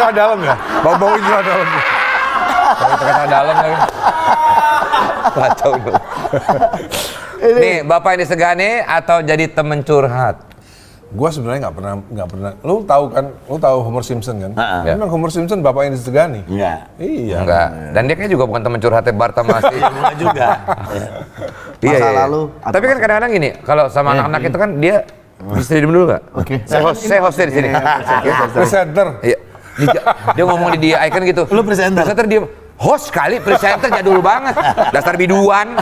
celana dalam ya? Bau-bau celana dalam. Kalau celana dalam lagi. Kacau lu. Nih, Bapak yang disegani atau jadi temen curhat? Gua sebenarnya nggak pernah. Lu tahu Homer Simpson kan? Memang Homer Simpson bapak yang disegani. Enggak. Iya. Enggak. Dan dia kayaknya juga bukan temen curhatnya Barta masih. Enggak juga. Iya, Masa iya. lalu. Tapi kan kadang-kadang gini, kalau sama anak-anak itu kan dia bisa diem dulu nggak? Oke. Saya hostnya di sini. Presenter. Iya. Dia ngomong di dia icon gitu. Lu presenter? Presenter dia host kali, presenter jadul banget. Dasar biduan.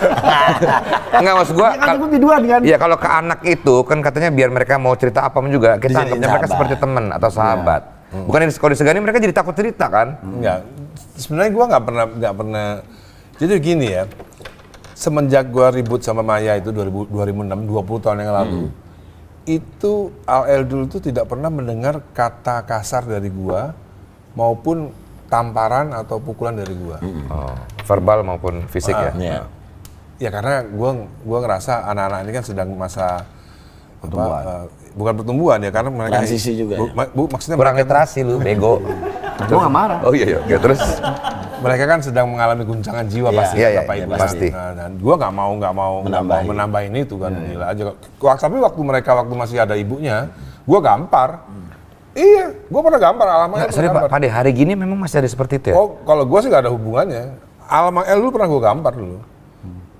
Enggak, maksud gua. Kan itu biduan kan? Iya, kalau ke anak itu kan katanya biar mereka mau cerita apa pun juga kita anggapnya mereka seperti teman atau sahabat. Bukan kalau disegani mereka jadi takut cerita kan? Enggak. Sebenarnya gua nggak pernah. Jadi gini ya. Semenjak gua ribut sama Maya itu 2006, 20 tahun yang lalu. Itu Al Eldul itu tidak pernah mendengar kata kasar dari gua maupun tamparan atau pukulan dari gua. Oh, verbal maupun fisik ya. Iya. Ya karena gua ngerasa anak-anak ini kan sedang masa bukan pertumbuhan ya, karena mereka Transisi juga maksudnya Kurang mereka, literasi lu, bego. Gua nggak marah. Oh iya, iya. Oke, terus mereka kan sedang mengalami guncangan jiwa Iya, pasti. iya, iya, Bapak iya, Ibu. pasti. Nah, dan gua nggak mau menambahin itu kan, gila aja. Tapi waktu masih ada ibunya, gua gampar. Iya, gua pernah gampar Nggak, alamatnya. sorry Pak, pada hari gini memang masih ada seperti itu ya? Oh, kalau gua sih nggak ada hubungannya. Alamat dulu pernah gua gampar dulu.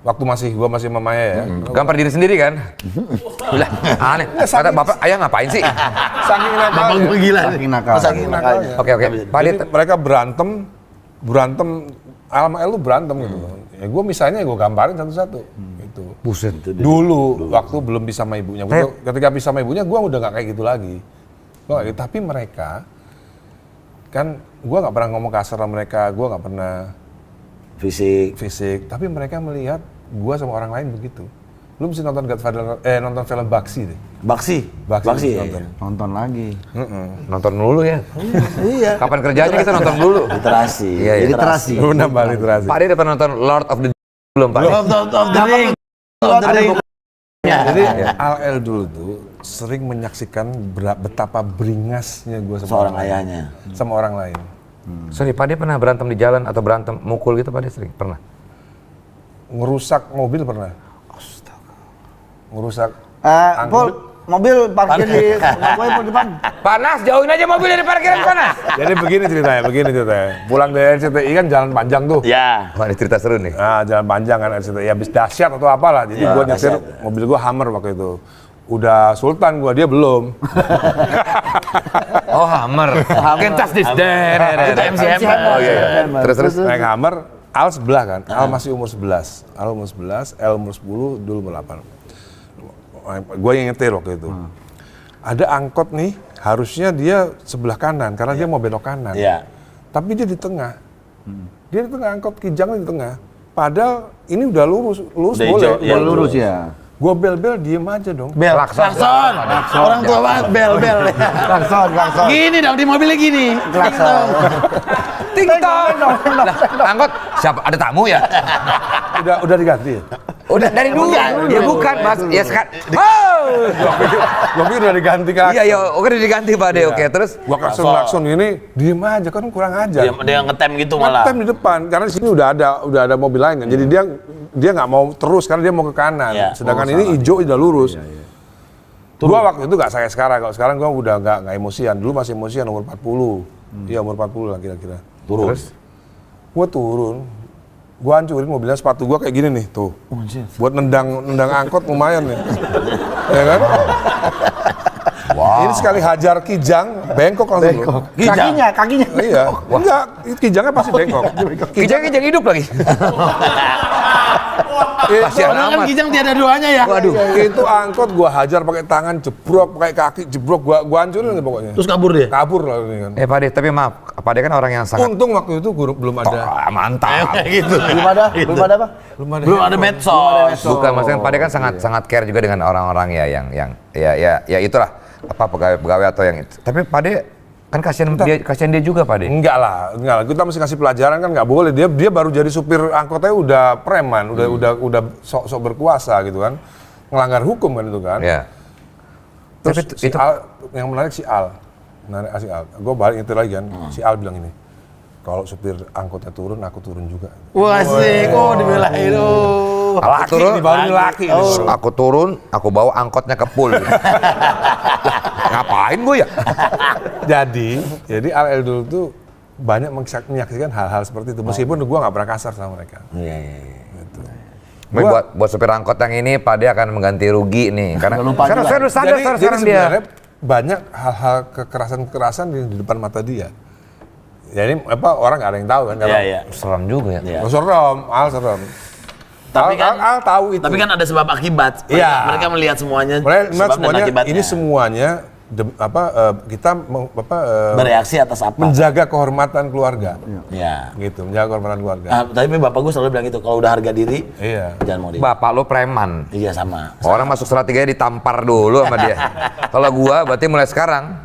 Waktu gua masih sama Maya ya. Gampar diri sendiri kan? Lah, aneh. Kata Bapak, ayah ngapain sih? Saking Bapak nakalnya. gue gila. Saking nakal. Saking nakalnya. Oke, oke. Pak Jadi Dit, mereka berantem, alamat lu berantem gitu. Ya gua misalnya gua gamparin satu-satu. Gitu. buset. Dulu waktu belum bisa sama ibunya. Ketika bisa sama ibunya, gua udah nggak kayak gitu lagi. Gua nggak gitu. Tapi mereka kan, gua nggak pernah ngomong kasar sama mereka. Gua nggak pernah fisik. Tapi mereka melihat gua sama orang lain begitu. Lu mesti nonton nonton film Baksi deh. Baksi. Nonton. Nonton lagi. Nonton dulu ya. Iya. Kapan kerjanya kita nonton dulu. Literasi. Iya, iya. Literasi. Lu nambah literasi. Pak Dit udah pernah nonton Lord of the belum Pak Dit? Lord of the Ring. Jadi Al Eldul tuh sering menyaksikan betapa beringasnya gua sama Seorang orang lain. ayahnya. Sama orang lain. Sorry, Pak Dit pernah berantem di jalan atau berantem mukul gitu Pak Dit sering? Pernah? Ngerusak mobil pernah. Ngerusak Pol, mobil parkir di Mangkoi depan. Panas, jauhin aja mobil dari parkiran panas. Jadi begini ceritanya. Pulang dari RCTI kan jalan panjang tuh. Ya. Wah, ini cerita seru nih. Nah, jalan panjang kan RCTI, habis dahsyat atau apalah. Jadi Ya, gua nyetir dahsyat. mobil gua Hummer waktu itu. Udah Sultan dia belum. Oh, Hammer. Can't touch this. Itu MC Hammer. Oh iya. Terus. Naik Hummer, Al sebelah kan. Al masih umur 11. Al umur 11, El umur 10, Dul umur 8. Gua yang nyetir waktu itu. Ada angkot nih, harusnya dia sebelah kanan karena dia mau belok kanan. Iya. Tapi dia di tengah. Dia di tengah, angkot Kijang di tengah. Padahal ini udah lurus Udah boleh. hijau, iya. Lurus ya. Gua bel-bel diem aja dong. Bel. Klakson. Orang tua banget bel. Klakson. Gini dong di mobilnya gini. Klakson. Ting tong. Lah, angkot siapa? Ada tamu ya? Udah diganti ya? Udah dari dulu. Ya bukan, Mas. Ya sekarang. Oh. Gua pikir udah diganti kan. Iya, oke udah diganti Pak De. Oke, terus Gua klakson ini, diem aja kan kurang ajar. Dia ngetem gitu malah. Ngetem di depan karena di sini udah ada mobil lain kan. Jadi dia nggak mau terus karena dia mau ke kanan. Iya. Sedangkan ini hijau udah lurus. Gua waktu itu nggak saya sekarang. Kalau sekarang gua udah nggak emosian. Dulu masih emosian umur 40. Iya umur 40 lah kira-kira. terus Gua turun. Gua hancurin mobilnya, sepatu gua kayak gini nih tuh. Buat nendang angkot lumayan nih. Ya kan? Ini sekali hajar Kijang, bengkok langsung. Kakinya. Iya. Enggak, Kijangnya pasti bengkok. Kijang hidup lagi. Kasihan Padahal kan amat. Kijang tiada duanya ya. Waduh. Itu angkot gua hajar pakai tangan, jebrok, pakai kaki, jebrok, gua hancurin nih pokoknya. Terus kabur dia. Kabur lah ini kan. Pak De, tapi maaf, Pak De kan orang yang sangat Untung waktu itu belum ada. mantap. Kayak gitu. Belum ada apa? Belum ada medsos. Bukan, maksudnya Pak De kan sangat care juga dengan orang-orang ya yang ya itulah apa pegawai atau yang itu. Tapi Pak De kan kasihan dia juga Pak De. Enggak lah. Kita mesti kasih pelajaran kan nggak boleh. Dia baru jadi supir angkotnya udah preman, udah sok berkuasa gitu kan. Ngelanggar hukum kan itu kan. Ya. Terus Tapi si itu Al, yang menarik si Al. narik si Al. Gue balik itu lagi kan, si Al bilang ini, kalau supir angkotnya turun, aku turun juga. Wah sih, dibelain Aku turun, laki. aku turun, aku bawa angkotnya ke pool. Ngapain gue ya? Jadi Al Eldul tuh banyak menyaksikan hal-hal seperti itu. Meskipun gue nggak pernah kasar sama mereka. Iya. Gitu. Buat supir angkot yang ini, Pak dia akan mengganti rugi nih. Karena sekarang saya udah sadar Jadi sekarang dia. sebenarnya banyak hal-hal kekerasan di depan mata dia. Jadi orang nggak ada yang tahu kan? Iya. Serem juga ya. Iya. Oh, serem, Al serem. Tapi kan Al tahu itu. Tapi kan ada sebab akibat. Iya. Mereka melihat semuanya. Mereka sebab dan semuanya, akibatnya. ini semuanya kita bereaksi atas apa? menjaga kehormatan keluarga. Iya. Gitu, menjaga kehormatan keluarga. Tapi bapak gue selalu bilang gitu, kalau udah harga diri, Iya. jangan mau dia. Bapak lo preman. Iya sama. Orang masuk Salatiga ditampar dulu sama dia. Kalau gua berarti mulai sekarang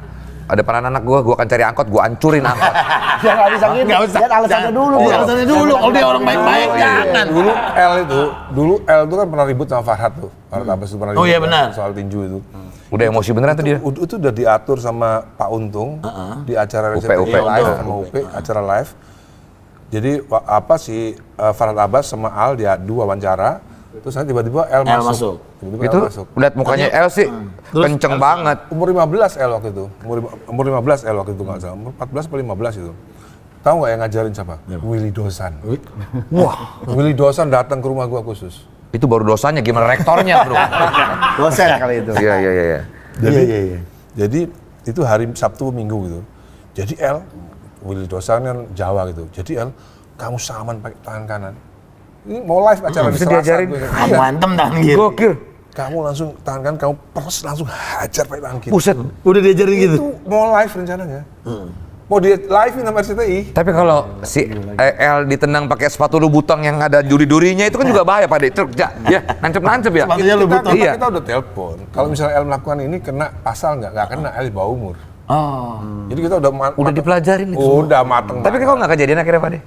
ada anak gua akan cari angkot, gua hancurin angkot. Ya nggak bisa gitu. Nggak usah. Lihat alasannya dulu. Iya, Bro. alasannya dulu. Kalau dia orang baik-baik, jangan. Dulu L itu kan pernah ribut sama Farhad tuh. Farhad Abbas itu pernah ribut. Oh iya, benar. Soal tinju itu. Udah emosi beneran tuh dia. Itu udah diatur sama Pak Untung di acara resepsi UP. live sama UP, acara live. Jadi Farhad Abbas sama Al diadu wawancara. Terus nanti tiba-tiba L masuk. Tiba-tiba Itu L masuk. lihat mukanya El sih kenceng banget. Umur 15 L waktu itu. Umur 15 L waktu itu nggak salah. Umur 14 atau 15 itu. Tahu nggak yang ngajarin siapa? Willy Dosan. Wah, Willy Dosan datang ke rumah gua khusus. Itu baru dosanya gimana rektornya, Bro. Dosen kali itu. Iya. Jadi itu hari Sabtu Minggu gitu. Jadi Willy Dosan kan Jawa gitu. Jadi kamu saman pakai tangan kanan. Ini mau live acara di bisa Selasa. diajarin. Kamu antem tangan kiri. Gokil. Kamu langsung tangan kanan kamu peres langsung hajar pakai tangan kiri. Buset. Udah diajarin gitu. Itu mau live rencananya. Mau di live sama RCTI. Tapi kalau si El ditendang pakai sepatu lubutang yang ada duri-durinya itu kan juga bahaya Pak De. Truk ya, nancep-nancep ya. Sepatunya lubutang. Iya. Kita udah telepon. Kalau misalnya El melakukan ini kena pasal nggak kena, El di bawah umur. Oh. Jadi kita udah dipelajarin itu. Udah mateng. Tapi kok nggak kejadian akhirnya Pak De?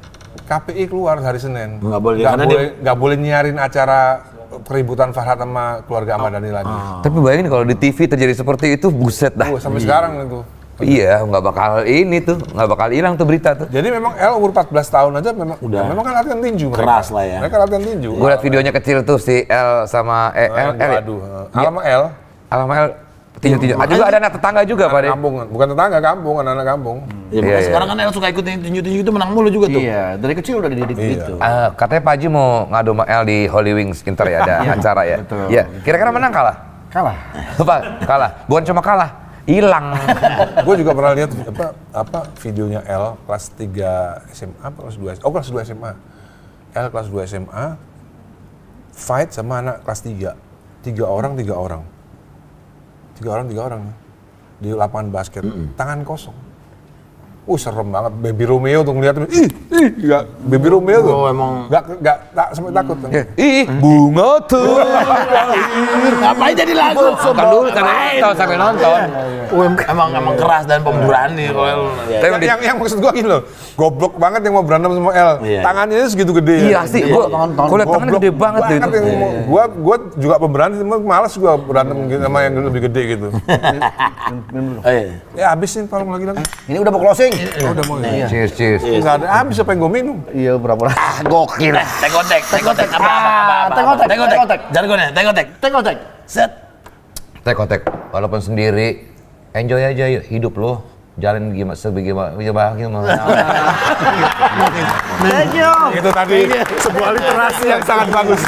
KPI keluar hari Senin. Nggak boleh, karena nggak boleh nyiarin acara keributan Farhad sama keluarga Ahmad Dhani lagi. Tapi bayangin kalau di TV terjadi seperti itu, buset dah. Sampai sekarang itu. Iya, nggak bakal nggak bakal hilang tuh berita tuh. Jadi memang El umur 14 tahun aja memang kan latihan tinju mereka. Keras lah ya. Mereka latihan tinju. Gue liat videonya kecil tuh si El sama El ya? Aduh. Al sama El. Sama El tinju-tinju. Juga ada anak tetangga juga Pak De. Kampung, bukan tetangga kampung, anak-anak kampung. Ya, makanya sekarang kan El suka ikut tinju-tinju itu menang mulu juga tuh. Iya, dari kecil udah dididik gitu. Katanya Pak Haji mau ngadu sama El di Holy Wings Inter ya, ada acara ya. Iya, kira-kira menang kalah? Kalah. Kalah. Bukan cuma kalah, hilang. Gue juga pernah lihat videonya L kelas 3 SMA apa kelas 2 SMA? Oh, kelas 2 SMA. L kelas 2 SMA fight sama anak kelas 3. 3 orang. 3 orang di lapangan basket. Tangan kosong. Serem banget. Baby Romeo tuh ngeliat. Enggak. Baby Romeo tuh. Oh, emang. Enggak sampai takut. Bunga tuh. Ngapain jadi lagu? Kan dulu sampai nonton. Emang keras dan pemberani kalau El. Tapi Yang maksud gua gini loh. Goblok banget yang mau berantem sama L. Iya. Tangannya segitu gede. iya sih, gue liat tangannya gede banget deh itu. Gua juga pemberani, cuma malas gua berantem sama yang lebih gede gitu. Ya habisin tolong lagi. Ini udah mau closing. Udah mau ya. Cheers. Enggak ada habis apa yang gua minum. Iya, berapa? Gokil. Tekotek. Tekotek. Jargonnya, tekotek. Set. Tek. Walaupun sendiri, enjoy aja yuk hidup lo. Jalan gimana Thank you. Itu tadi sebuah literasi yang sangat bagus.